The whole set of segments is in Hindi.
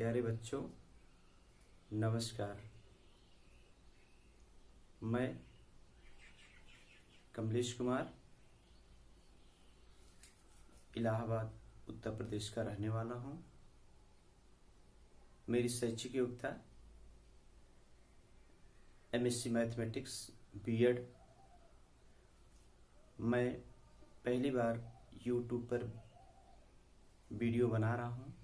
प्यारे बच्चों, नमस्कार। मैं कमलेश कुमार इलाहाबाद उत्तर प्रदेश का रहने वाला हूँ। मेरी शैक्षिक योग्यता MSc मैथमेटिक्स B.Ed। मैं पहली बार YouTube पर वीडियो बना रहा हूँ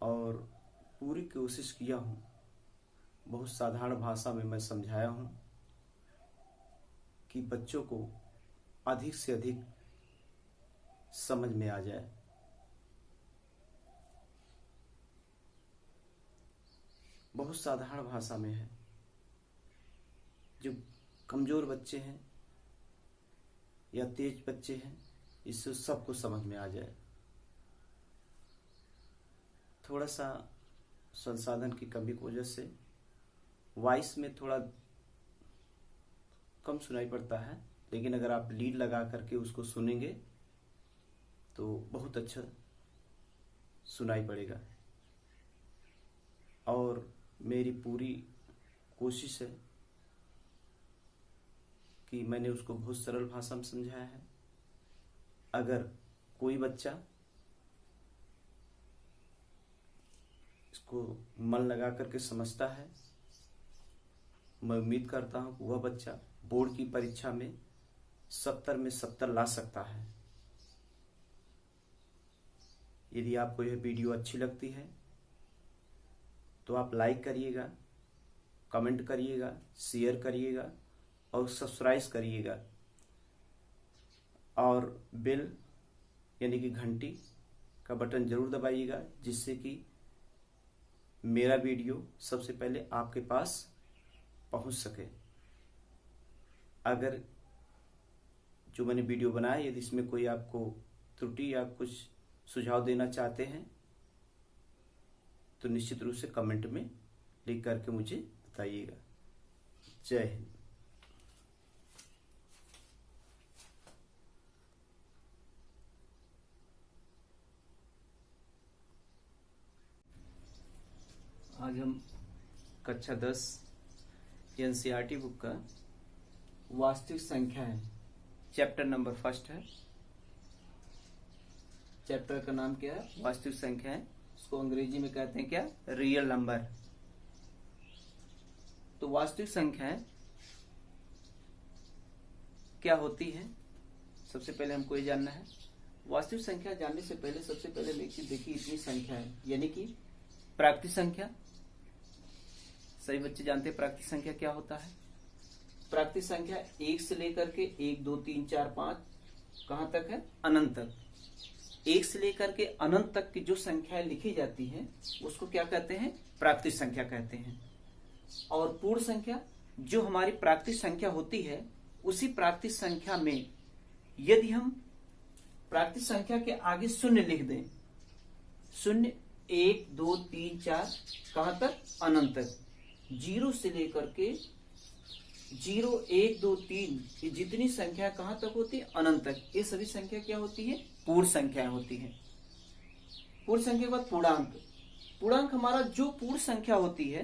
और पूरी कोशिश किया हूँ, बहुत साधारण भाषा में मैं समझाया हूँ कि बच्चों को अधिक से अधिक समझ में आ जाए। बहुत साधारण भाषा में है, जो कमज़ोर बच्चे हैं या तेज बच्चे हैं, इससे सबको समझ में आ जाए। थोड़ा सा संसाधन की कमी की वजह से वॉइस में थोड़ा कम सुनाई पड़ता है, लेकिन अगर आप लीड लगा करके उसको सुनेंगे तो बहुत अच्छा सुनाई पड़ेगा। और मेरी पूरी कोशिश है कि मैंने उसको बहुत सरल भाषा में समझाया है। अगर कोई बच्चा इसको मन लगा करके समझता है, मैं उम्मीद करता हूं कि वह बच्चा बोर्ड की परीक्षा में 70 में 70 ला सकता है। यदि आपको यह वीडियो अच्छी लगती है तो आप लाइक करिएगा, कमेंट करिएगा, शेयर करिएगा और सब्सक्राइब करिएगा और बेल यानी कि घंटी का बटन जरूर दबाइएगा, जिससे कि मेरा वीडियो सबसे पहले आपके पास पहुंच सके। अगर जो मैंने वीडियो बनाया, यदि इसमें कोई आपको त्रुटि या कुछ सुझाव देना चाहते हैं तो निश्चित रूप से कमेंट में लिख करके मुझे बताइएगा। जय हिंद। आज हम कक्षा 10 NCERT बुक का वास्तविक संख्या है, चैप्टर नंबर 1 है। चैप्टर का नाम क्या है? वास्तविक संख्या है। इसको अंग्रेजी में कहते हैं क्या? Real number. तो वास्तविक संख्या क्या होती है, सबसे पहले हमको ये जानना है। वास्तविक संख्या जानने से पहले सबसे पहले हम एक चीज देखिए, इतनी संख्या है यानी कि प्राकृतिक संख्या। सभी बच्चे जानते हैं प्राकृतिक संख्या क्या होता है। प्राकृतिक संख्या 1 से लेकर के 1 2 3 4 5 कहां तक है? अनंत तक। 1 से लेकर के अनंत तक की जो संख्याएं लिखी जाती हैं उसको क्या कहते हैं? प्राकृतिक संख्या कहते हैं। और पूर्ण संख्या, जो हमारी प्राकृतिक संख्या होती है, उसी प्राकृतिक संख्या में यदि हम प्राकृतिक संख्या के आगे शून्य लिख दें, शून्य 1 2 3 4 कहां तक? अनंत तक। 0 से लेकर के 0 1 2 3 ये जितनी संख्या कहां तक होती है? अनंत तक। ये सभी संख्या क्या होती है? पूर्ण संख्या होती है। पूर्ण संख्या के बाद पूर्णांक। पूर्णांक हमारा जो पूर्ण संख्या होती है,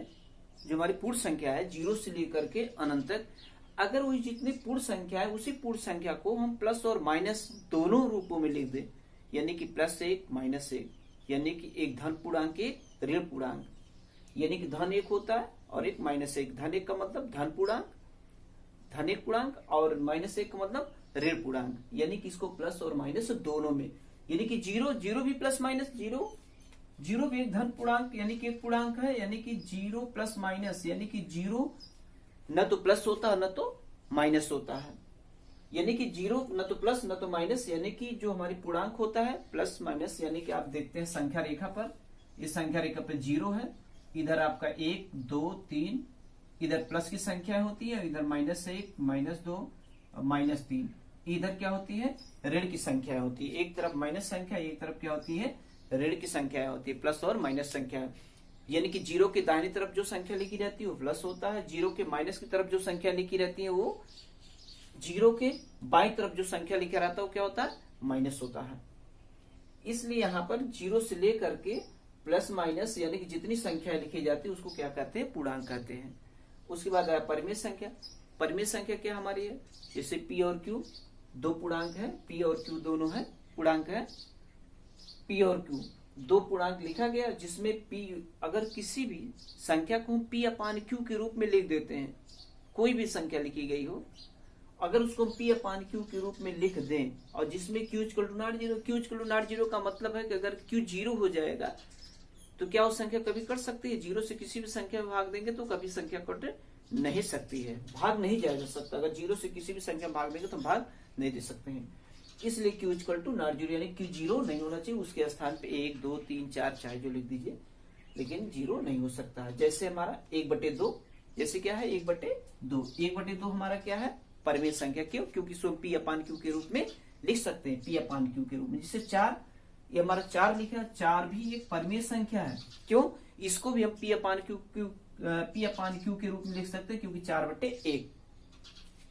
जो हमारी पूर्ण संख्या है 0 से लेकर के अनंत तक, अगर वही जितनी पूर्ण संख्या है उसी पूर्ण संख्या को हम प्लस और माइनस दोनों रूपों में लिख दें, यानी कि +1 -1, यानी कि एक धन पूर्णांक एक ऋण पूर्णांक, यानी कि धन 1 होता है और एक -1। धन 1 का मतलब धन पूर्णांक, धन 1 पूर्णांक, और -1 का मतलब ऋण पूर्णांक, यानी कि इसको प्लस और माइनस दोनों में, यानी कि 0 भी प्लस माइनस 0 भी एक धन पूर्णांक यानी कि एक पूर्णांक है, यानी कि 0 प्लस माइनस, यानी कि 0 न तो प्लस होता है न तो माइनस होता है, यानी कि 0 न तो प्लस न तो माइनस, यानी कि जो हमारी पूर्णांक होता है प्लस माइनस, यानी कि आप देखते हैं संख्या रेखा पर, इस संख्या रेखा पर 0 है, इधर आपका 1 2 3, इधर प्लस की संख्या होती है, इधर -1 -2 और -3, इधर क्या होती है? ऋण की संख्या होती है। एक तरफ माइनस संख्या, एक तरफ क्या होती है? ऋण की संख्या होती है, प्लस और माइनस संख्या। यानी कि 0 के दाहिनी तरफ जो संख्या लिखी रहती है वो प्लस होता है, 0 के माइनस की तरफ जो संख्या लिखी रहती है वो 0 के बाईं तरफ जो संख्या लिखा रहता है वो क्या होता है? माइनस होता है। इसलिए यहाँ पर जीरो से लेकर के प्लस माइनस यानी कि जितनी संख्या लिखी जाती है उसको क्या कहते हैं, पूर्णांक कहते हैं। उसके बाद आया परिमेय संख्या। परिमेय संख्या क्या हमारी है, जैसे पी और क्यू दो पूर्णांक है, पी और क्यू दोनों है पूर्णांक है, पी और क्यू दो पूर्णांक लिखा गया, जिसमें पी अगर किसी भी संख्या को हम पी अपान क्यू के रूप में लिख देते हैं, कोई भी संख्या लिखी गई हो, अगर उसको पी अपान क्यू के रूप में लिख दें और जिसमें Q equal to not zero, Q equal to not zero का मतलब है कि अगर क्यू जीरो हो जाएगा तो क्या वो संख्या कभी कट सकती है, जीरो से किसी भी संख्या में भाग देंगे तो कभी संख्या कट नहीं सकती है, भाग नहीं जाया जा सकता। अगर जीरो से किसी भी संख्या में भाग देंगे तो भाग नहीं दे सकते हैं। इसलिए Q equal to not zero यानी क्यू जीरो नहीं होना चाहिए, उसके स्थान पे 1 2 3 4 चाहे जो लिख दीजिए, लेकिन जीरो नहीं हो सकता है। जैसे हमारा 1/2, जैसे क्या है 1/2, 1/2 हमारा क्या है, परिमेय संख्या। क्यों, क्योंकि इसको पी अपान क्यू के रूप में लिख सकते हैं, पी अपान क्यू के रूप में। जिससे 4, ये हमारा 4 लिखा, 4 भी एक परिमेय संख्या है। क्यों, इसको भी हम पी अपान क्यू के रूप में लिख सकते हैं, क्योंकि 4/1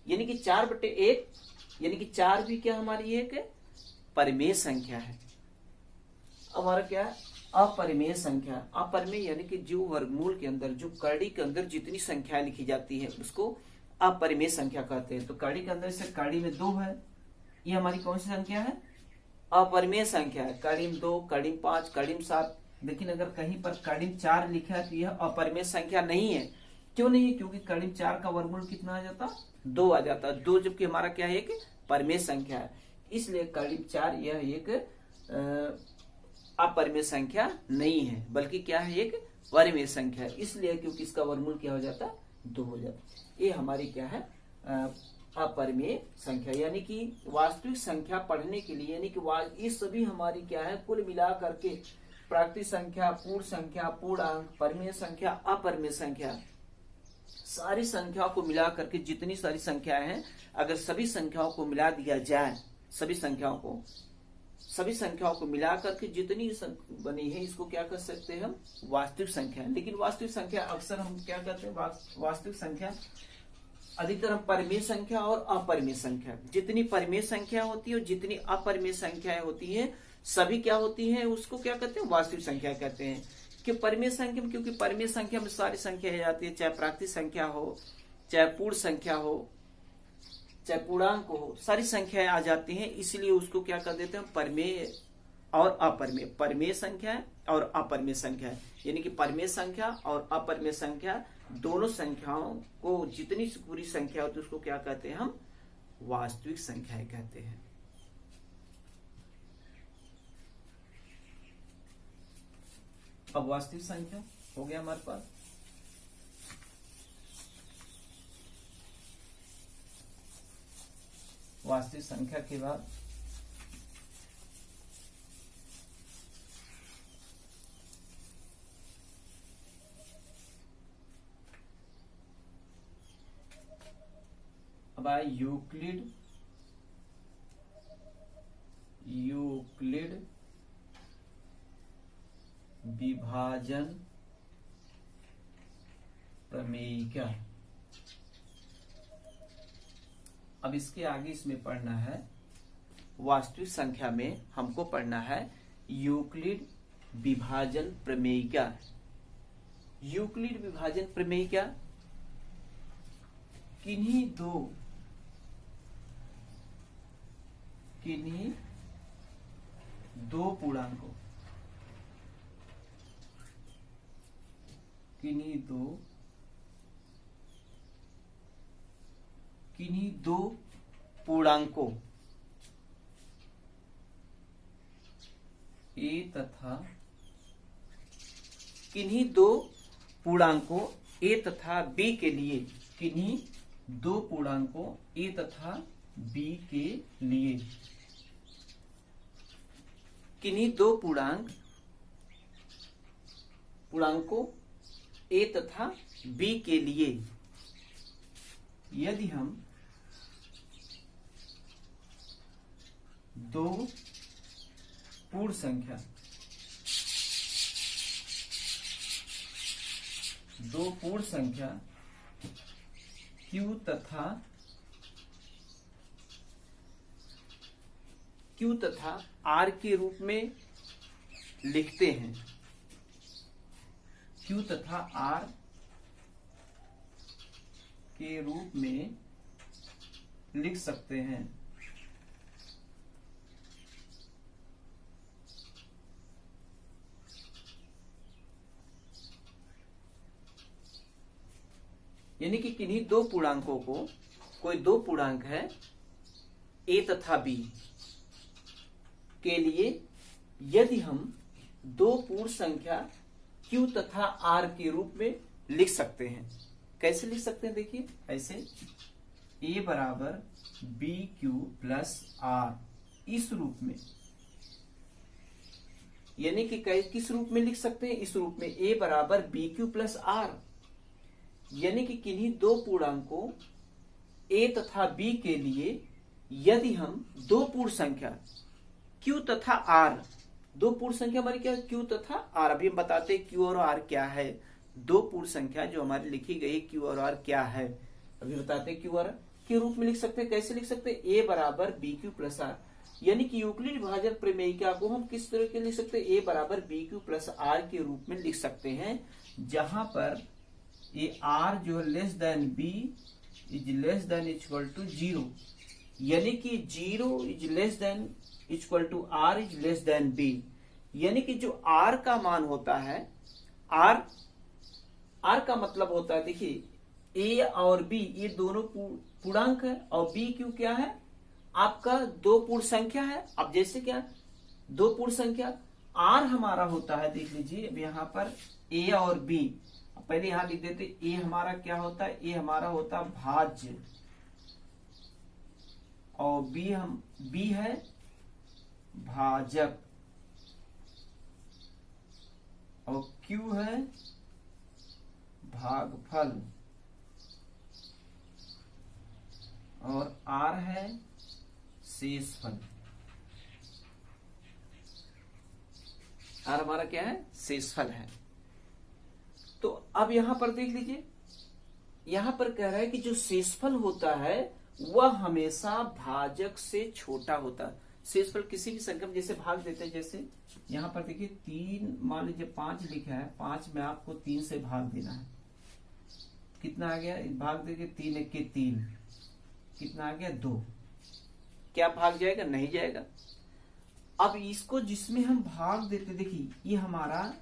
यानी कि 4/1 यानी कि 4 भी क्या हमारी एक परिमेय संख्या है। हमारा क्या है, अपरिमेय संख्या। अपरिमेय यानी कि जो वर्गमूल के अंदर, जो कड़ी के अंदर जितनी संख्या लिखी जाती है उसको अपरिमेय संख्या कहते हैं। तो कड़ी के अंदर से कड़ी में 2 है, ये हमारी कौन सी संख्या है, अपरिमेय संख्या है। कड़ी में 2, कड़ी में 5, कड़ी में 7। लेकिन अगर कहीं पर कड़ी में 4 लिखा है तो यह अपरिमेय संख्या नहीं है। क्यों नहीं है, क्योंकि कड़ी में 4 का वर्गमूल कितना आ जाता, 2 आ जाता, 2, जबकि हमारा क्या है, एक परिमेय संख्या है। इसलिए कड़ी में 4 यह एक अपरिमेय संख्या नहीं है, बल्कि क्या है, एक परिमेय संख्या है। इसलिए क्योंकि इसका वर्गमूल क्या हो जाता, 2 हो जाता। ये हमारी क्या है, अपरिमेय संख्या। यानी कि वास्तविक संख्या पढ़ने के लिए, यानी कि ये सभी हमारी क्या है, कुल मिला करके प्राकृतिक संख्या, पूर्ण संख्या, पूर्णांक, परिमेय संख्या, अपरिमेय संख्या, सारी संख्याओं को मिला करके जितनी सारी संख्याएं हैं, अगर सभी संख्याओं को मिला दिया जाए, सभी संख्याओं को मिला करके जितनी बनी है, इसको क्या कर सकते हैं हम, वास्तविक संख्या। लेकिन वास्तविक संख्या अक्सर हम क्या कहते हैं, वास्तविक संख्या अधिकतर हम परिमेय संख्या और अपरिमेय संख्या, जितनी परिमेय संख्या होती है और जितनी अपरिमेय संख्याएं होती है, सभी क्या होती है, उसको क्या कहते हैं, वास्तविक संख्या कहते हैं। कि परिमेय संख्या में, क्योंकि परिमेय संख्या में सारी संख्या आ जाती है, चाहे प्राकृतिक संख्या हो, चाहे पूर्ण संख्या हो, चाहे पूर्णांक हो, सारी संख्याएं आ जाती हैं। इसलिए उसको क्या कर देते हैं, परिमेय और अपरिमेय, परिमेय संख्या और अपरिमेय संख्या। यानी कि परिमेय संख्या और अपरिमेय संख्या दोनों संख्याओं को, जितनी पूरी संख्या होती है उसको क्या कहते हैं, हम वास्तविक संख्याएं कहते हैं। अब वास्तविक संख्या हो गया हमारे पास। वास्तविक संख्या के बाद अब आए यूक्लिड विभाजन प्रमेयिका। अब इसके आगे इसमें पढ़ना है, वास्तविक संख्या में हमको पढ़ना है यूक्लिड विभाजन प्रमेयिका। यूक्लिड विभाजन प्रमेयिका किन्हीं दो पूर्णांकों, किन्हीं दो पूर्णांकों ए तथा किन्हीं दो पूर्णांकों ए तथा बी के लिए, किन्हीं दो पूर्णांकों ए तथा बी के लिए, किन्हीं दो पूर्णांकों ए तथा बी के लिए यदि हम दो पूर्ण संख्या Q Q तथा R के रूप में लिखते हैं। Q तथा R के रूप में लिख सकते हैं। यानी कि किन्हीं दो पूर्णांकों को, कोई दो पूर्णांक है a तथा b के लिए यदि हम दो पूर्ण संख्या q तथा r के रूप में लिख सकते हैं। कैसे लिख सकते हैं? देखिए ऐसे, a बराबर बी क्यू प्लस आर, इस रूप में। यानी कि किस रूप में लिख सकते हैं? इस रूप में, a बराबर बी क्यू प्लस आर। यानी कि किन्हीं दो पूर्णांकों a तथा b के लिए यदि हम दो पूर्ण संख्या q तथा r, दो पूर्ण संख्या हमारी क्या है? q तथा r। अभी हम बताते हैं q और r क्या है। दो पूर्ण संख्या जो हमारी लिखी गई q और r क्या है, अभी बताते हैं। q और r के रूप में लिख सकते हैं। कैसे लिख सकते हैं? a बराबर बी क्यू प्लस आर। यानी कि यूक्लिड विभाजन प्रमेयिका को हम किस तरह के लिख सकते हैं? a बराबर बी क्यू प्लस आर के रूप में लिख सकते हैं, जहां पर ये r जो है less than b is less than equal to 0। यानी कि 0 is less than equal to r is less than b। यानी कि जो r का मान होता है, r का मतलब होता है, देखिए a और b ये दोनों पूर्णांक है और b क्यू क्या है? आपका दो पूर्ण संख्या है। अब जैसे क्या दो पूर्ण संख्या, r हमारा होता है, देख लीजिए अब यहाँ पर a और b, पहले यहां लिख देते। a हमारा क्या होता है? a हमारा होता है भाज्य, और b है भाजक, और q है भागफल, और r है शेषफल। r हमारा क्या है? शेषफल है। तो अब यहां पर देख लीजिए, यहां पर कह रहा है कि जो शेषफल होता है वह हमेशा भाजक से छोटा होता है। शेषफल किसी भी संख्या में जैसे भाग देते हैं, जैसे यहां पर देखिए 3, मान लीजिए 5 लिखा है, 5 में आपको 3 से भाग देना है। कितना आ गया? भाग देंगे 3 एक के 3, कितना आ गया? 2। क्या भाग जाएगा? नहीं जाएगा। अब इसको जिसमें हम भाग देते, देखिए ये हमारा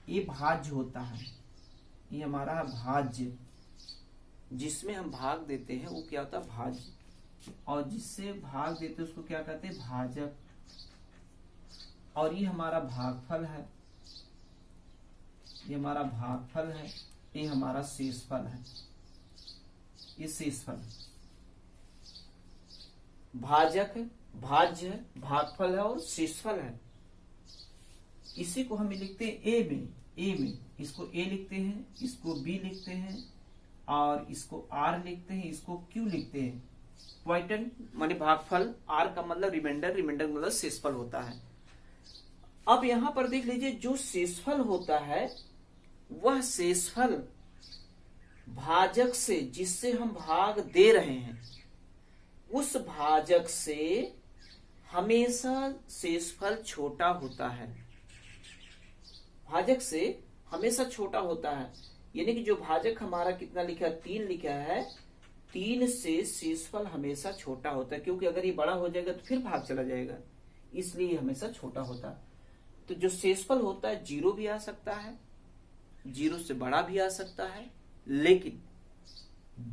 ये भाज्य होता है, ये हमारा भाज्य, जिसमें हम भाग देते हैं वो क्या होता है? भाज्य। और जिससे भाग देते हैं उसको क्या कहते हैं? भाजक। और ये हमारा भागफल है, ये हमारा भागफल है, ये हमारा शेषफल है। ये शेषफल भाजक है, भाज्य है, भागफल है और शेषफल है। इसी को हम लिखते हैं ए में, इसको a लिखते हैं, इसको b लिखते हैं, और इसको r लिखते हैं, इसको q लिखते हैं। क्वाइटेंट माने भागफल, r का मतलब रिमाइंडर, रिमाइंडर मतलब शेषफल होता है। अब यहां पर देख लीजिए, जो शेषफल होता है वह शेषफल भाजक से, जिससे हम भाग दे रहे हैं, उस भाजक से हमेशा शेषफल छोटा होता है। भाजक से हमेशा छोटा होता है। यानी कि जो भाजक हमारा कितना लिखा है? 3 लिखा है, 3 से शेषफल हमेशा छोटा होता है, क्योंकि अगर ये बड़ा हो जाएगा तो फिर भाग चला जाएगा, इसलिए हमेशा छोटा होता है। तो जो शेषफल होता है 0 भी आ सकता है, 0 से बड़ा भी आ सकता है, लेकिन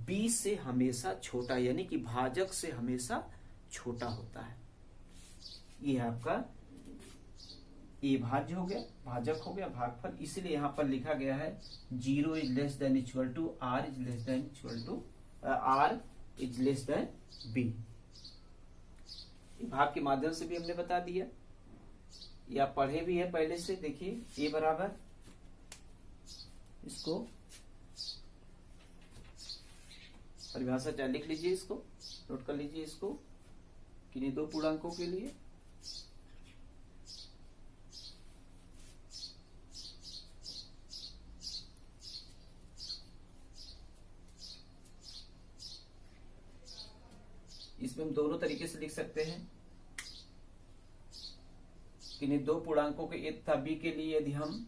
b से हमेशा छोटा, यानी कि भाजक से हमेशा छोटा होता है। ये है आपका ए भाज्य हो गया, भाजक हो गया, भागफल। इसलिए यहां पर लिखा गया है 0 is less than equal to r is less than equal to r is less than b। भाग के माध्यम से भी हमने बता दिया, या पढ़े भी है पहले से। देखिए a बराबर, इसको परिभाषा चाहे लिख लीजिए, इसको नोट कर लीजिए, इसको किन्हीं दो पूर्णांकों के लिए इसमें हम दोनों तरीके से लिख सकते हैं। इन्हीं दो पूर्णांकों के ए तथा बी के लिए यदि हम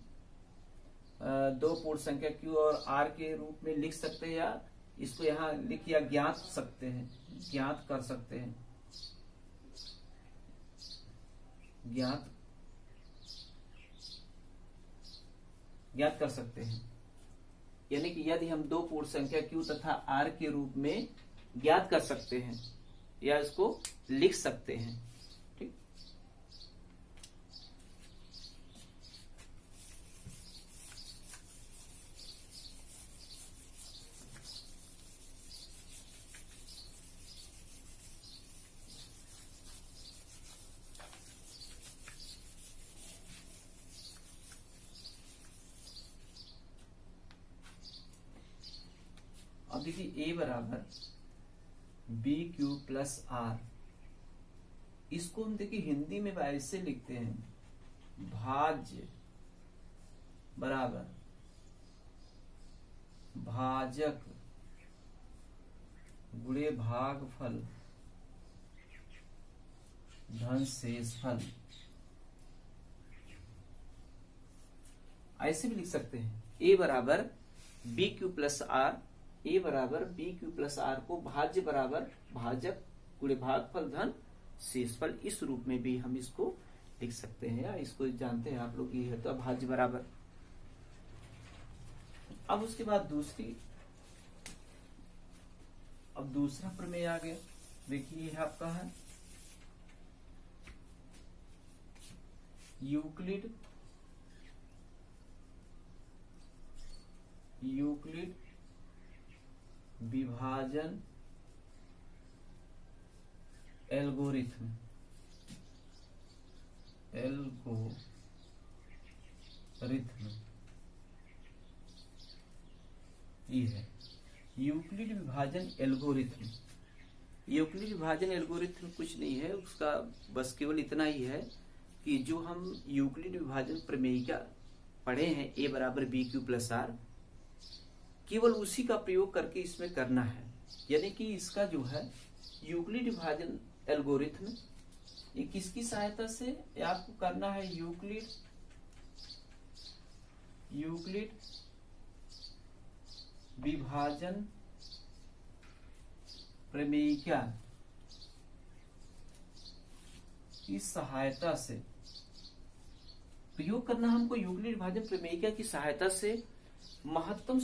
दो पूर्ण संख्या क्यू और आर के रूप में लिख सकते हैं, या इसको यहाँ लिख या ज्ञात कर सकते हैं, ज्ञात कर सकते हैं। यानी कि यदि हम दो पूर्ण संख्या क्यू तथा आर के रूप में ज्ञात कर सकते हैं या इसको लिख सकते हैं। ठीक, अब देखिए a बराबर बी क्यू प्लस आर, इसको हम देखिए हिंदी में ऐसे लिखते हैं, भाज्य बराबर भाजक गुणे भागफल धन शेषफल, ऐसे भी लिख सकते हैं। a बराबर बी क्यू प्लस आर, ए बराबर बी क्यू प्लस आर को भाज्य बराबर भाजक गुणे भागफल धन शेषफल, इस रूप में भी हम इसको लिख सकते हैं, या इसको जानते हैं आप लोग, ये है तो भाज्य बराबर। अब उसके बाद दूसरा प्रमेय आ गया। देखिए यह आपका है यूक्लिड विभाजन एल्गोरिथम, ये है यूक्लिड विभाजन एल्गोरिथम। यूक्लिड विभाजन एल्गोरिथम कुछ नहीं है, उसका बस केवल इतना ही है कि जो हम यूक्लिड विभाजन प्रमेयिका पढ़े हैं a बराबर बी क्यू प्लस आर, केवल उसी का प्रयोग करके इसमें करना है। यानी कि इसका जो है यूक्लिड विभाजन एल्गोरिथम, ये किसकी सहायता से आपको करना है, यूक्लिड विभाजन प्रमेयिका की सहायता से प्रयोग करना, हमको यूक्लिड विभाजन प्रमेयिका की सहायता से महत्तम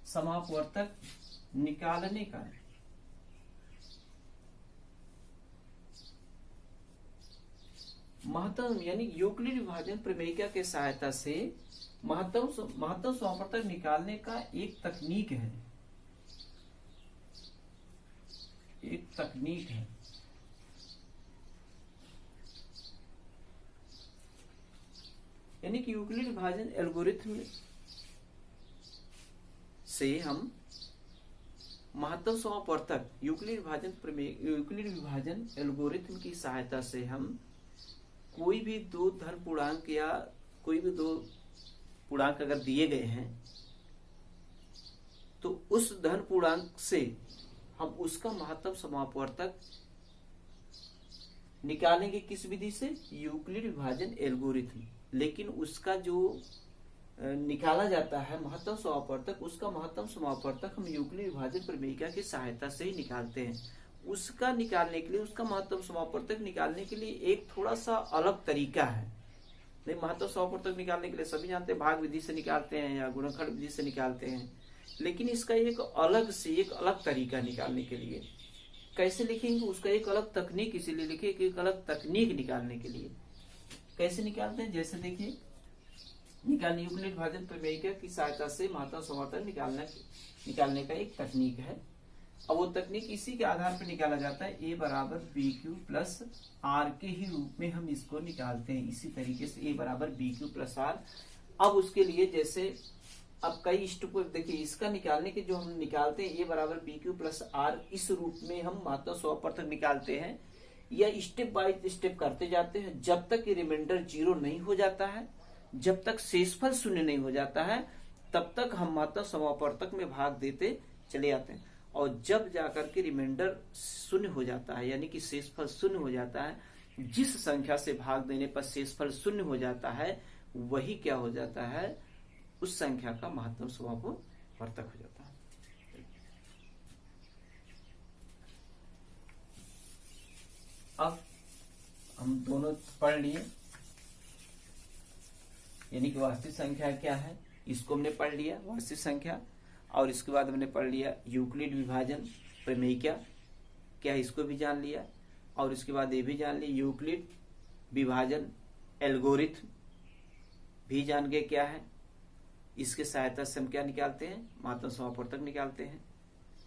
समापवर्तक निकालने का है। महत्तम यानी यूक्लिड विभाजन प्रमेयिका के सहायता से महत्तम समापवर्तक निकालने का एक तकनीक है। यानी कि यूक्लिड विभाजन एल्गोरिथम से हम महत्तम समापवर्तक यूक्लिड विभाजन एल्गोरिथम की सहायता से हम कोई भी दो धन पूर्णांक या कोई भी दो पूर्णांक अगर दिए गए हैं तो उस धन पूर्णांक से हम उसका महत्तम समापवर्तक निकालेंगे। किस विधि से, यूक्लिड विभाजन एल्गोरिथम। लेकिन उसका जो निकाला जाता है महत्तम समापवर्तक, उसका महत्तम समापवर्तक हम यूक्लिड विभाजन प्रमेयिका की सहायता से ही निकालते हैं। उसका निकालने के लिए, उसका महत्तम समापवर्तक निकालने के लिए एक थोड़ा सा अलग तरीका है। नहीं, महत्तम समापवर्तक निकालने के लिए सभी जानते हैं भाग विधि से निकालते हैं या गुणनखंड विधि से निकालते हैं, लेकिन इसका एक अलग तरीका निकालने के लिए कैसे लिखेंगे, उसका एक अलग तकनीक इसीलिए लिखे कि एक अलग तकनीक निकालने के लिए कैसे निकालते हैं। जैसे देखिए, निकालने यूक्लिड विभाजन प्रमेयिका की सहायता से महत्तम समापवर्तक निकालने का एक तकनीक है। अब वो तकनीक इसी के आधार पर निकाला जाता है, ए बराबर बी क्यू प्लस आर के ही रूप में हम इसको निकालते हैं। इसी तरीके से ए बराबर बी क्यू प्लस आर। अब उसके लिए जैसे अब कई स्टेप देखिए, इसका निकालने के जो हम निकालते हैं ए बराबर बी क्यू प्लस आर, इस रूप में हम महत्तम समापवर्तक निकालते हैं या स्टेप बाय स्टेप करते जाते हैं जब तक ये रिमाइंडर 0 नहीं हो जाता है, जब तक शेषफल 0 नहीं हो जाता है, तब तक हम महत्तम समापवर्तक में भाग देते चले जाते हैं। और जब जाकर के रिमाइंडर शून्य हो जाता है, यानी कि शेषफल शून्य हो जाता है, जिस संख्या से भाग देने पर शेषफल शून्य हो जाता है, वही क्या हो जाता है, उस संख्या का महत्तम समापवर्तक हो जाता है। अब हम दोनों पढ़ लिए, यानी कि वास्तविक संख्या क्या है, इसको हमने पढ़ लिया वास्तविक संख्या, और इसके बाद हमने पढ़ लिया यूक्लिड विभाजन प्रमेय क्या है, इसको भी जान लिया, और इसके बाद ये भी जान लिया यूक्लिड विभाजन एल्गोरिथम भी जान गए क्या है। इसके सहायता से हम क्या निकालते हैं, महत्तम समापवर्तक निकालते हैं।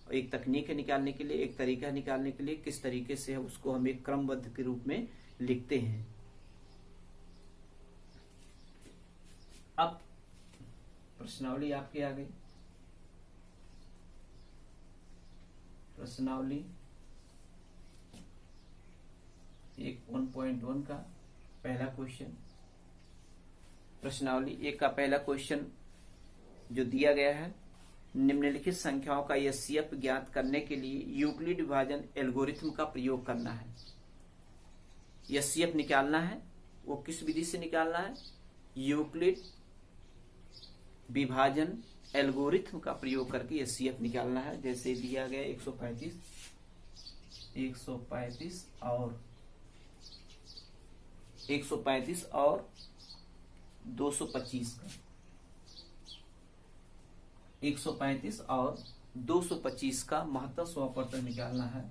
और एक तकनीक है निकालने के लिए, एक तरीका है निकालने के लिए, किस तरीके से उसको हम एक क्रमबद्ध के रूप में लिखते हैं। अब प्रश्नावली आपके आ गई। प्रश्नावली 1.1 का पहला क्वेश्चन, प्रश्नावली 1 का पहला क्वेश्चन जो दिया गया है, निम्नलिखित संख्याओं का एचसीएफ ज्ञात करने के लिए यूक्लिड विभाजन एल्गोरिथम का प्रयोग करना है। एचसीएफ निकालना है, वो किस विधि से निकालना है, यूक्लिड विभाजन एल्गोरिथम का प्रयोग करके एचसीएफ निकालना है। जैसे दिया गया 135 और 225 का, 135 और 225 का महत्तम समापवर्तक निकालना है।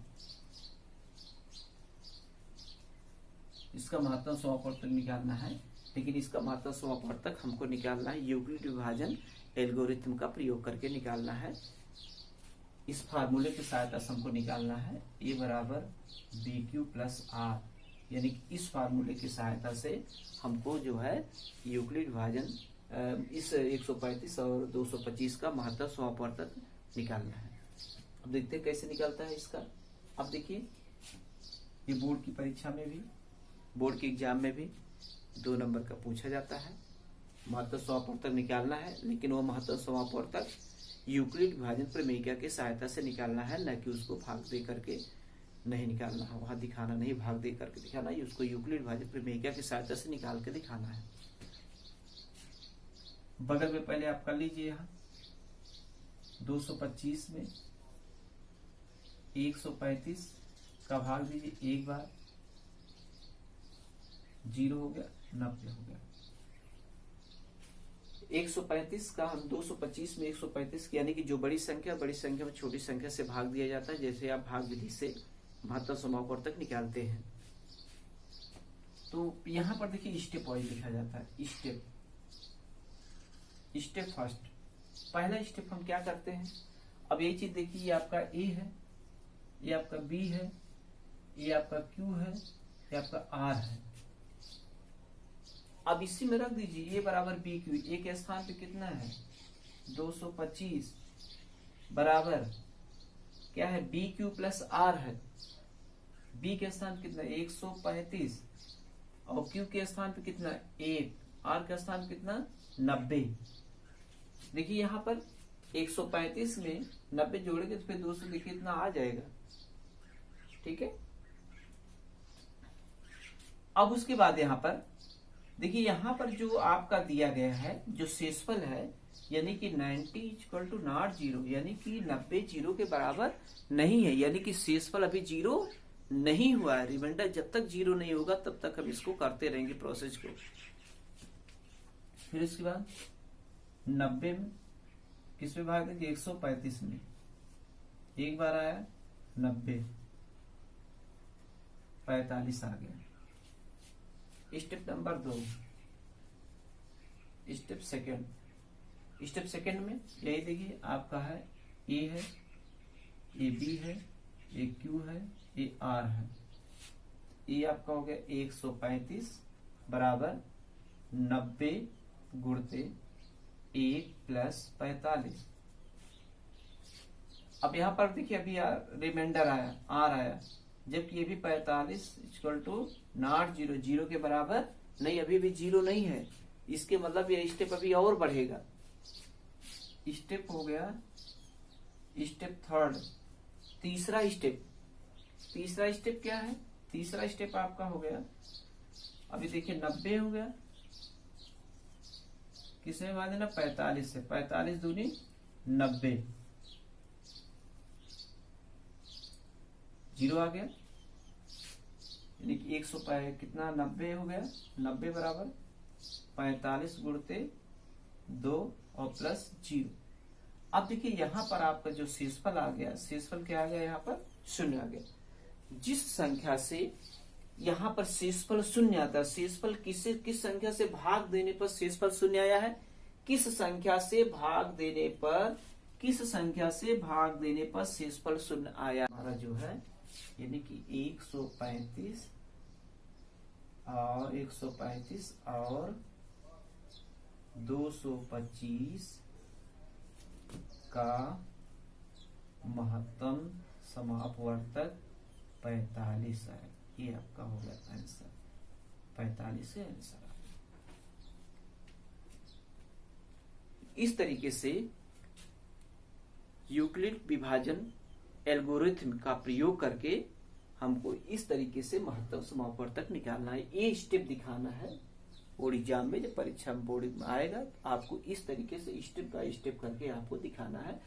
इसका महत्तम समापवर्तक निकालना है, लेकिन इसका महत्तम समापवर्तक हमको निकालना है यूक्लिड विभाजन एल्गोरिथम का प्रयोग करके निकालना है। इस फार्मूले की सहायता से हमको निकालना है ए बराबर बी क्यू प्लस आर, यानी कि इस फार्मूले की सहायता से हमको जो है यूक्लिड विभाजन इस 135 और 225 का महत्तम समापवर्तक निकालना है। अब देखते हैं कैसे निकलता है इसका। अब देखिए, ये बोर्ड की परीक्षा में भी, बोर्ड के एग्जाम में भी 2 नंबर का पूछा जाता है। महत्तम समापवर्तक निकालना है, लेकिन वो महत्तम समापवर्तक यूक्लिड विभाजन प्रमेय की सहायता से निकालना है, न कि उसको भाग दे करके नहीं निकालना है, वहां दिखाना नहीं, भाग दे करके दिखाना है, उसको यूक्लिड विभाजन प्रमेय की सहायता से निकाल के दिखाना है। बगल में पहले आप कर लीजिए, यहाँ 225 में 135 का भाग दीजिए एक बार, 0 हो गया, 90 हो गया। 135 का हम 225 में 135 यानी कि जो बड़ी संख्या में छोटी संख्या से भाग दिया जाता है, जैसे आप भाग विधि से महत्तम समापवर्तक निकालते हैं। तो यहाँ पर देखिए स्टेप वाइज लिखा जाता है। स्टेप फर्स्ट, पहला स्टेप हम क्या करते हैं, अब ये चीज देखिए, ये आपका ए है, ये आपका बी है, ये आपका क्यू है, ये आपका आर है। अब इसी में रख दीजिए ये बराबर बी क्यू, ए के स्थान पे कितना है 225 बराबर क्या है बी क्यू प्लस आर है। बी के स्थान कितना 135 और क्यू के स्थान पे कितना 1, आर के स्थान कितना 90। देखिए यहाँ पर 135 में 90 जोड़ेंगे तो फिर 200 देखिए इतना आ जाएगा, ठीक है। अब उसके बाद यहाँ पर देखिए, यहाँ पर जो आपका दिया गया है जो शेषफल है, यानी कि 90 = नॉट 0, यानी कि 90 0 के बराबर नहीं है, यानी कि शेषफल अभी 0 नहीं हुआ है। रिमाइंडर जब तक 0 नहीं होगा तब तक हम इसको करते रहेंगे प्रोसेस को। फिर इसके बाद 90 में किस में भाग देंगे 135 में, एक बार आया 90, 45 आ गया। स्टेप नंबर 2, स्टेप सेकंड में यही देखिए आपका है ए है, ए बी है, ए क्यू है, ए आर है। ए आपका हो गया 135 बराबर 90 गुणते 1 + 45। अब यहां पर देखिए अभी रिमाइंडर आया, आर आया, जबकि ये भी 45 = नॉट 0, 0 के बराबर नहीं, अभी भी 0 नहीं है। इसके मतलब ये स्टेप अभी और बढ़ेगा। स्टेप हो गया स्टेप थर्ड, तीसरा स्टेप क्या है? तीसरा स्टेप आपका हो गया, अभी देखिए 90 हो गया, किसमें बांध देना? 45 से। 45 दूनी 90, 0 आ गया, यानी कि 100 कितना 90 हो गया। 90 बराबर 45 गुणते 2 और प्लस 0। अब देखिए यहाँ पर आपका जो शेषफल आ गया, शेषफल क्या आ गया? यहाँ पर 0 आ गया। जिस संख्या से यहाँ पर शेषफल 0 आता है, शेषफल किस संख्या से भाग देने पर शेषफल 0 आया है? किस संख्या से भाग देने पर शेषफल 0 आया? हमारा जो है यानी कि 135 और 225 का महत्तम समापवर्तक 45 है। ये आपका हो गया आंसर, 45 है आंसर। इस तरीके से यूक्लिड विभाजन एल्गोरिथम का प्रयोग करके हमको इस तरीके से महत्तम समापवर्तक निकालना है। ये स्टेप दिखाना है बोर्ड एग्जाम में, जब परीक्षा में बोर्ड में आएगा तो आपको इस तरीके से स्टेप बाय स्टेप करके आपको दिखाना है।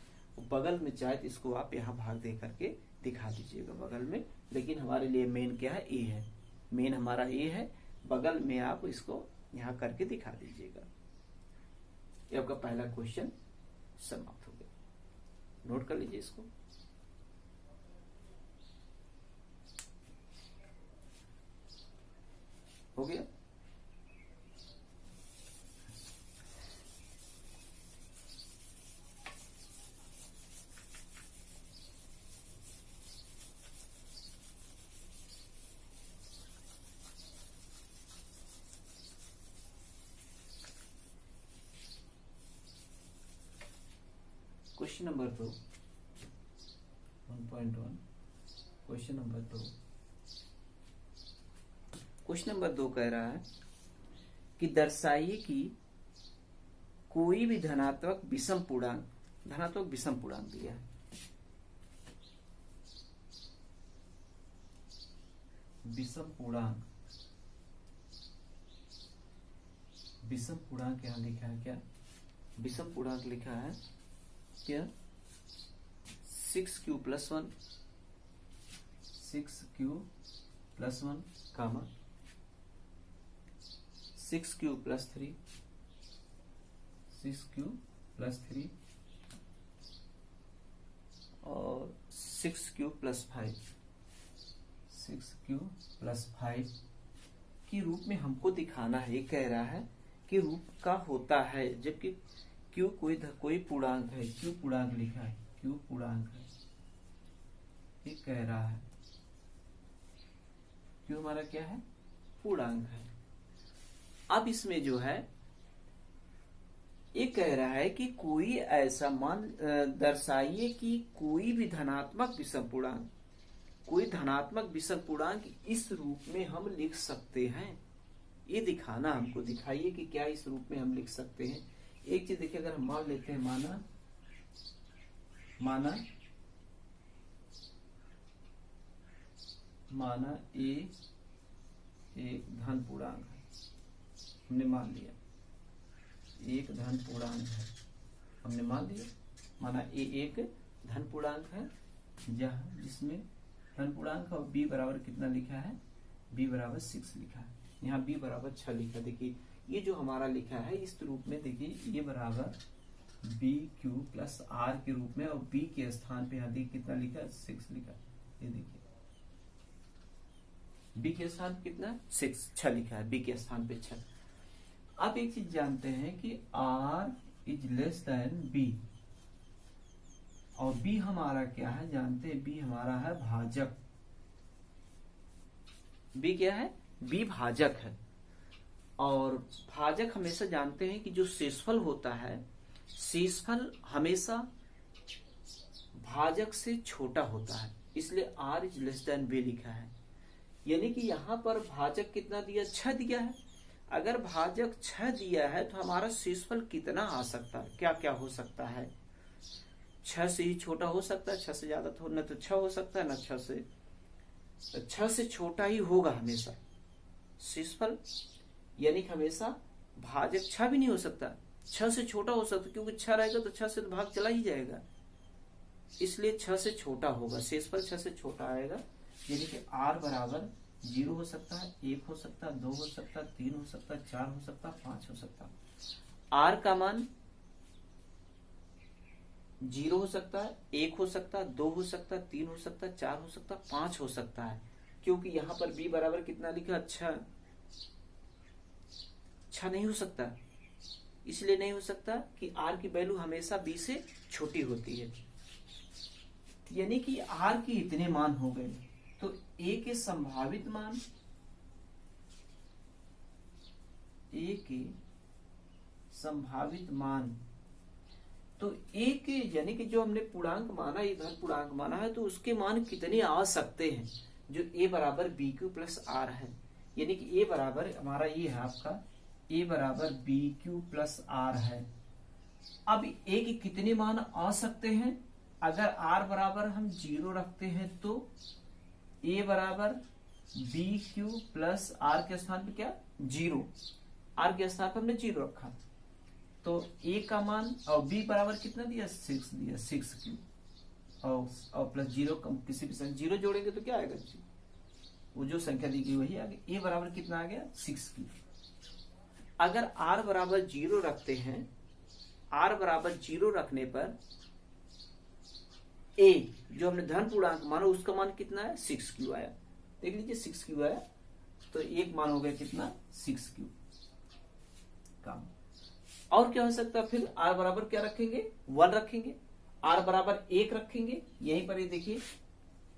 बगल में चाहे तो इसको आप यहाँ भाग दे करके दिखा दीजिएगा बगल में, लेकिन हमारे लिए मेन क्या है? ए है, मेन हमारा ए है। बगल में आप इसको यहाँ करके दिखा दीजिएगा। ये आपका पहला क्वेश्चन समाप्त हो गया, नोट कर लीजिए इसको। हो गया। Question number 2, 1.1। क्वेश्चन नंबर 2 कह रहा है कि दर्शाइए कि कोई भी धनात्मक विषम पूर्णांक दिया है। विषम पूर्णांक यहाँ लिखा है क्या? विषम पूर्णांक लिखा है क्या? 6q + 1, 6q + 1, 6q + 3, 6q + 3 और 6q + 5, 6q + 5 के रूप में हमको दिखाना है। ये कह रहा है कि रूप का होता है, जबकि q कोई पूर्णांक है, q पूर्णांक लिखा है, q पूर्णांक है, ये कह रहा है q हमारा क्या है? पूर्णांक है। अब इसमें जो है ये कह रहा है कि कोई ऐसा मान दर्शाइए कि कोई भी धनात्मक विषम पूर्णांक इस रूप में हम लिख सकते हैं। ये दिखाना हमको, दिखाइए कि क्या इस रूप में हम लिख सकते हैं। एक चीज देखिए, अगर हम मान लेते हैं, माना ए एक धन पूर्णांक है, हमने मान लिया एक धन पूर्णांक है, हमने मान लिया। माना ए एक धन पूर्णांक है जहां जिसमें धन पूर्णांक और b बराबर कितना लिखा है? b बराबर 6 लिखा है, यहाँ b बराबर 6 लिखा है। देखिए ये जो हमारा लिखा है इस रूप में, देखिए ये बराबर BQ + R के रूप में, और b के स्थान पे यहाँ देखिए कितना लिखा है? 6 लिखा है। ये देखिए b के स्थान पे कितना? 6 लिखा है, b के स्थान पे 6। अब एक चीज जानते हैं कि R > B, और b हमारा क्या है? जानते हैं b हमारा है भाजक। b क्या है? b भाजक है। और भाजक हमेशा जानते हैं कि जो शेषफल होता है, शेषफल हमेशा भाजक से छोटा होता है, इसलिए R > B लिखा है। यानी कि यहाँ पर भाजक कितना दिया? 6 दिया है। अगर भाजक 6 दिया है तो हमारा शेषफल कितना आ सकता है? क्या क्या हो सकता है? 6 से ही छोटा हो सकता है, 6 से ज्यादा तो न तो 6 हो सकता है, न 6 से छोटा ही होगा हमेशा शेषफल, यानी कि हमेशा भाजक 6 भी नहीं हो सकता, 6 से छोटा हो सकता, क्योंकि 6 रहेगा तो 6 से तो भाग चला ही जाएगा, इसलिए 6 से छोटा होगा, शेषफल 6 से छोटा आएगा। यानी कि r बराबर 0 हो सकता है, 1 हो सकता है, 2 हो सकता है, 3 हो सकता है, 4 हो सकता है, 5 हो सकता है। r का मान 0 हो सकता है, 1 हो सकता है, 2 हो सकता है, 3 हो सकता है, 4 हो सकता है, 5 हो सकता है, क्योंकि यहां पर b बराबर कितना लिखा, 6 नहीं हो सकता, इसलिए नहीं हो सकता कि r की वैल्यू हमेशा b से छोटी होती है, यानी कि r के इतने मान हो गए। तो a के संभावित मान, a के संभावित मान, तो a के यानी कि जो हमने पूर्णांक माना, इधर पूर्णांक माना है, तो उसके मान कितने आ सकते हैं, जो a बराबर बी क्यू प्लस आर है, यानी कि a बराबर हमारा ये है आपका a बराबर बी क्यू प्लस आर है। अब a के कितने मान आ सकते हैं, अगर r बराबर हम 0 रखते हैं तो a बराबर बी क्यू प्लस आर के स्थान पे क्या 0, r के स्थान पर हमने 0 रखा, तो a का मान और b बराबर कितना दिया 6 दिया, 6 क्यू और प्लस 0 किसी भी संख्या 0 जोड़ेंगे तो क्या आएगा, वो जो संख्या दी गई वही आ गई, a बराबर कितना आ गया 6 क्यू। अगर r बराबर 0 रखते हैं, r बराबर 0 रखने पर a जो हमने धन पूर्णांक माना उसका मान कितना है 6 क्यू आया, देख लीजिए 6 क्यू आया, तो एक मान हो गया कितना 6 क्यू काम। और क्या हो सकता है, फिर r बराबर क्या रखेंगे 1 रखेंगे, r बराबर 1 रखेंगे, यहीं पर ये देखिए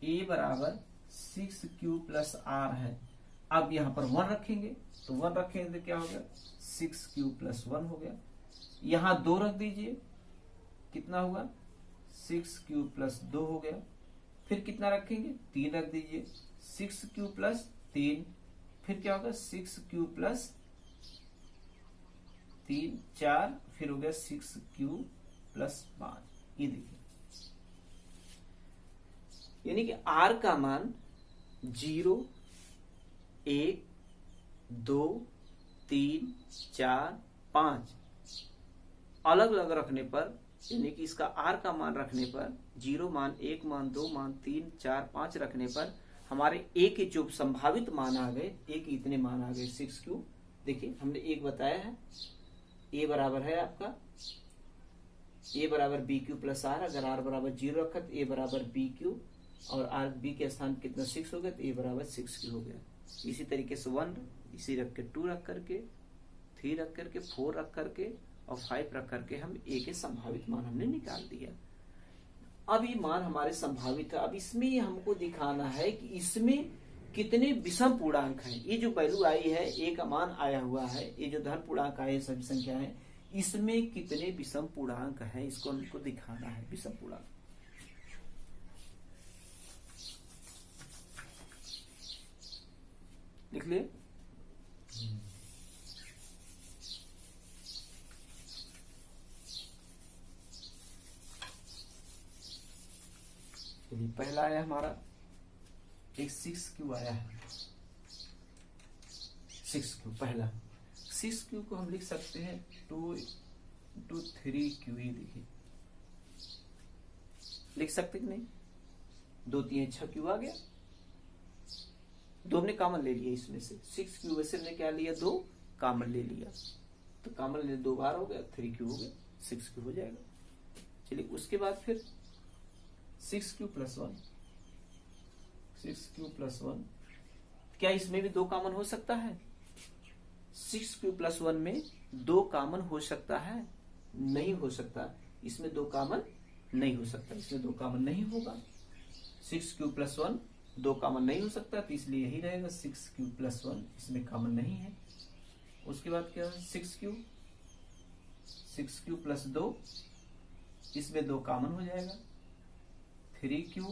a बराबर 6 क्यू प्लस आर है, अब यहाँ पर 1 रखेंगे, तो 1 रखेंगे तो क्या हो गया 6 क्यू प्लस 1 हो गया, यहाँ 2 रख दीजिए, कितना हुआ 6 क्यू प्लस 2 हो गया, फिर कितना रखेंगे 3 रख दीजिए, 6 क्यू प्लस 3, फिर क्या होगा 6 क्यू प्लस 3 4, फिर हो गया 6 क्यू प्लस 5, ये देखिए, यानी कि r का मान 0 1 2 3 4 5 अलग अलग रखने पर, यानी कि इसका r का मान रखने पर 0 मान 1 मान 2 मान 3 4 5 रखने पर हमारे a के जो संभावित मान आ गए, a के इतने मान आ गए 6 क्यू। देखिए हमने एक बताया है, a बराबर है आपका a बराबर बी क्यू प्लस आर, अगर r बराबर 0 रखा तो a बराबर बी क्यू और r b के स्थान कितना 6 हो गया, तो a बराबर 6 क्यू हो गया। इसी तरीके से 1 इसी रख के 2 रख करके 3 रख करके 4 रख करके और 5 रख करके हम a के संभावित मान हमने निकाल दिया। अब ये मान हमारे संभावित है, अब इसमें हमको दिखाना है कि इसमें कितने विषम पूर्णांक हैं। ये जो वैल्यू आई है a का मान आया हुआ है, ये जो धन पूर्णांक आए सभी संख्या है, इसमें कितने विषम पूर्णांक हैं, इसको हमको दिखाना है विषम पूर्णांक। लिख लिए, पहला आया हमारा एक 6 क्यू आया है, 6 क्यू पहला, 6 क्यू को हम लिख सकते हैं 2 into 3 क्यू ही, देखिए लिख सकते कि नहीं, 2 3 6 क्यू आ गया, 2 हमने कॉमन ले लिया इसमें से, 6 क्यू वैसे हमने क्या लिया 2 कॉमन ले लिया, तो कॉमन ले 2 बार हो गया, 3 क्यू हो गया, 6 क्यू हो जाएगा। चलिए उसके बाद फिर 6 क्यू प्लस 1, 6 क्यू प्लस 1, क्या इसमें भी 2 कॉमन हो सकता है? 6 क्यू प्लस 1 में 2 कॉमन हो सकता है? नहीं हो सकता, इसमें 2 कॉमन नहीं हो सकता, इसमें 2 कॉमन नहीं होगा। 6 क्यू प्लस 1 2 कॉमन नहीं हो सकता, तो इसलिए यही रहेगा 6 क्यू प्लस 1, इसमें कॉमन नहीं है। उसके बाद क्या है 6 क्यू प्लस 2, इसमें 2 कॉमन हो जाएगा, 3 क्यू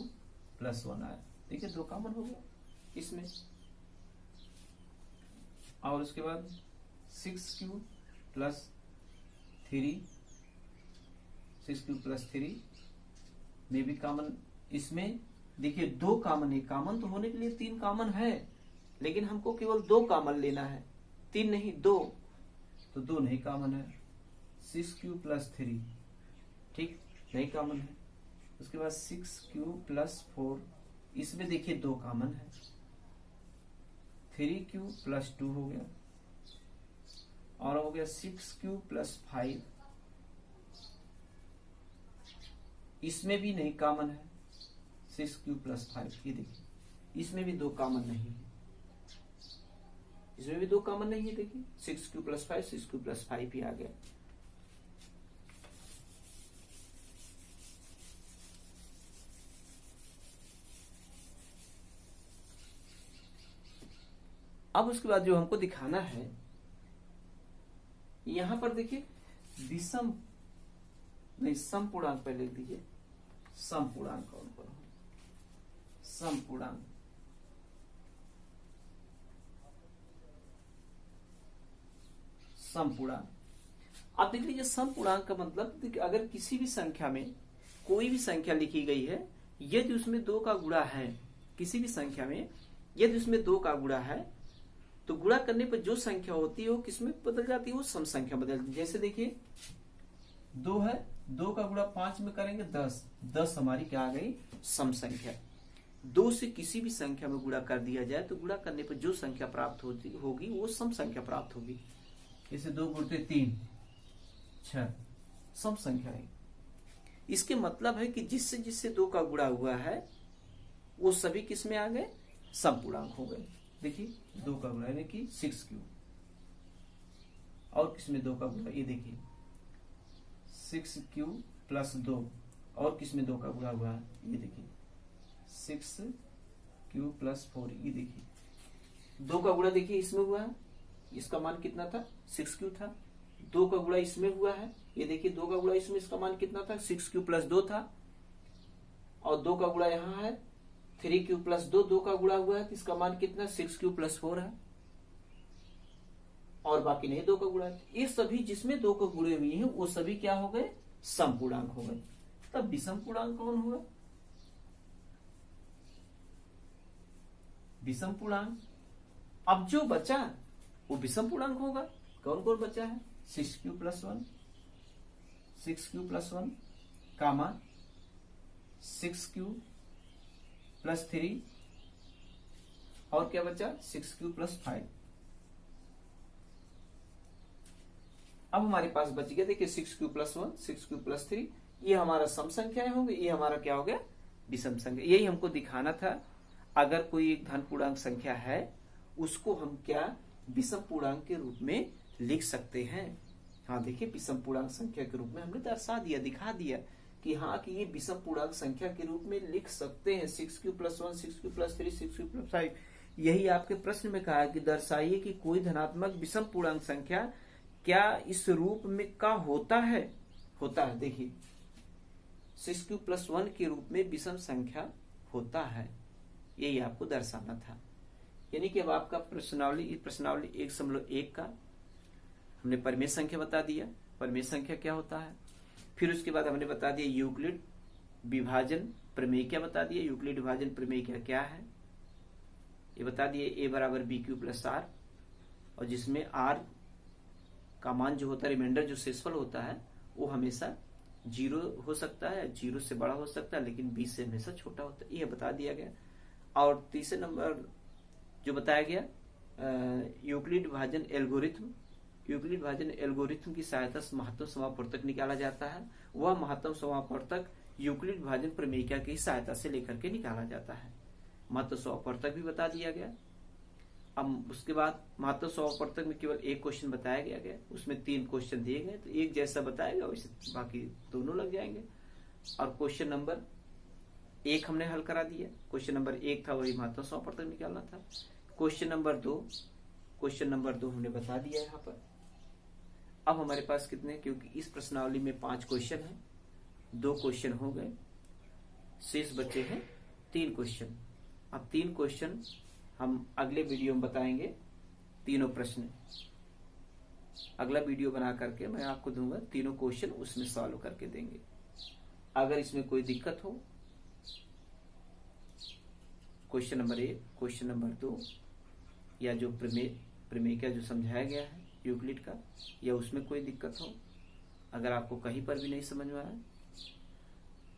प्लस 1 आया, ठीक है 2 कॉमन हो गया इसमें। और उसके बाद 6 क्यू प्लस 3, 6 क्यू प्लस 3 में भी कॉमन, इसमें देखिए 2 कॉमन है, कॉमन तो होने के लिए 3 कॉमन है, लेकिन हमको केवल 2 कॉमन लेना है, 3 नहीं 2, तो 2 नहीं कॉमन है। 6q प्लस 3 ठीक नहीं कॉमन है। उसके बाद 6q प्लस 4, इसमें देखिए 2 कॉमन है। 3q प्लस 2 हो गया, और हो गया 6q प्लस 5, इसमें भी नहीं कॉमन है। 6q प्लस 5, ये देखिए इसमें भी 2 कॉमन नहीं है, इसमें भी 2 कॉमन नहीं है। देखिए 6q प्लस 5, 6q प्लस 5 ही आ गया। अब उसके बाद जो हमको दिखाना है, यहां पर देखिए विषम नहीं सम पूर्णांक पहले लिख दीजिए। सम पूर्णांक कौन कौन है? सम पूर्णांक, सम पूर्णांक। आप देख लीजिए सम पूर्णांक का मतलब अगर किसी भी संख्या में कोई भी संख्या लिखी गई है, यदि उसमें 2 का गुणा है, किसी भी संख्या में यदि उसमें 2 का गुणा है, तो गुणा करने पर जो संख्या होती है वो किसमें बदल जाती है? वो सम संख्या बदल जाती है। जैसे देखिए 2 है, 2 का गुणा 5 में करेंगे 10, 10 हमारी क्या आ गई? सम संख्या। 2 से किसी भी संख्या में गुणा कर दिया जाए तो गुणा करने पर जो संख्या प्राप्त होगी वो सम संख्या प्राप्त होगी। जैसे 2 गुणते 3 6, सम संख्या है। इसके मतलब है कि जिससे जिससे 2 का गुणा हुआ है वो सभी किस में आ गए? सम पूर्णांक हो गए। देखिए 2 का गुणा यानी कि 6q, और किसमें 2 का गुणा? ये देखिए 6q प्लस 2, और किसमें 2 का गुणा हुआ है? ये देखिए 6q प्लस 4, ये देखिए 2 का गुणा देखिए इसमें हुआ है, इसका मान कितना था? 6q था। 2 का गुणा इसमें हुआ है, ये देखिए 2 का गुणा इसमें, इसका मान कितना था? 6q प्लस 2 था। और 2 का गुणा यहाँ है 3q प्लस 2, 2 का गुणा हुआ है तो इसका मान कितना? 6q प्लस 4 है, और बाकी नहीं 2 का गुणा है। ये सभी जिसमें 2 को गुणे हुए हैं वो सभी क्या हो गए? सम पूर्णांक हो गए। तब विषम पूर्णांक कौन होगा? विषम पूर्णांक। अब जो बचा वो विषम पूर्णांक होगा। कौन कौन बचा है? 6q प्लस 1, 6q प्लस 1 कामा 6q प्लस 3, और क्या बचा? 6q plus 5। अब हमारे पास बच गया देखिए 6q प्लस 1, 6q प्लस 3, ये हमारा सम संख्याएं होंगे, ये हमारा क्या हो गया? विषम संख्या। यही हमको दिखाना था। अगर कोई एक धन पूर्णांक संख्या है उसको हम क्या विषम पूर्णांक के रूप में लिख सकते हैं। हाँ देखिए विषम पूर्णांक संख्या के रूप में हमने दर्शा दिया, दिखा दिया कि हाँ कि ये विषम पूर्णांक संख्या के रूप में लिख सकते हैं। 6q plus 1, 6q plus 3, 6q plus 5। यही आपके प्रश्न में कहा है कि दर्शाइए कि कोई धनात्मक विषम पूर्णांक संख्या क्या इस रूप में का होता है? होता है। देखिए 6q प्लस 1 के रूप में विषम संख्या होता है, यही आपको दर्शाना था। यानी कि अब आपका प्रश्नावली 1.1 का हमने परिमेय संख्या बता दिया, परिमेय संख्या क्या होता है। फिर उसके बाद हमने बता दिया यूक्लिड विभाजन प्रमेय क्या बता दिया, यूक्लिड विभाजन प्रमेय क्या है ये बता दिए। a बराबर bq प्लस r, और जिसमें r का मान जो होता है, रिमाइंडर जो शेषफल होता है वो हमेशा 0 हो सकता है, 0 से बड़ा हो सकता है, लेकिन 20 से हमेशा छोटा होता है, यह बता दिया गया। और तीसरे नंबर जो बताया गया यूक्लिड विभाजन एल्गोरिथम, यूक्लिड विभाजन एल्गोरिथम की सहायता से महत्तम समापवर्तक निकाला जाता है। वह महत्तम समापवर्तक यूक्लिड विभाजन प्रमेयिका की सहायता से लेकर के निकाला जाता है। महत्तम समापवर्तक भी बता दिया गया। अब उसके बाद महत्तम समापवर्तक में केवल एक क्वेश्चन बताया गया, उसमें 3 क्वेश्चन दिए गए, तो एक जैसा बताएगा वैसे बाकी दोनों लग जाएंगे। और क्वेश्चन नंबर 1 हमने हल करा दिया। क्वेश्चन नंबर 1 था वही महत्तम समापवर्तक निकालना था। क्वेश्चन नंबर 2 हमने बता दिया यहाँ पर। अब हमारे पास कितने, क्योंकि इस प्रश्नावली में 5 क्वेश्चन है, 2 क्वेश्चन हो गए, शेष बचे हैं 3 क्वेश्चन। अब 3 क्वेश्चन हम अगले वीडियो में बताएंगे, तीनों प्रश्न अगला वीडियो बना करके मैं आपको दूंगा, तीनों क्वेश्चन उसमें सॉल्व करके देंगे। अगर इसमें कोई दिक्कत हो, क्वेश्चन नंबर 1, क्वेश्चन नंबर 2 या जो प्रमेय का जो समझाया गया है यूक्लिड का, या उसमें कोई दिक्कत हो, अगर आपको कहीं पर भी नहीं समझ में आया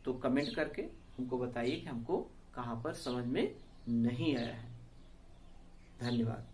तो कमेंट करके हमको बताइए कि हमको कहाँ पर समझ में नहीं आया है। धन्यवाद।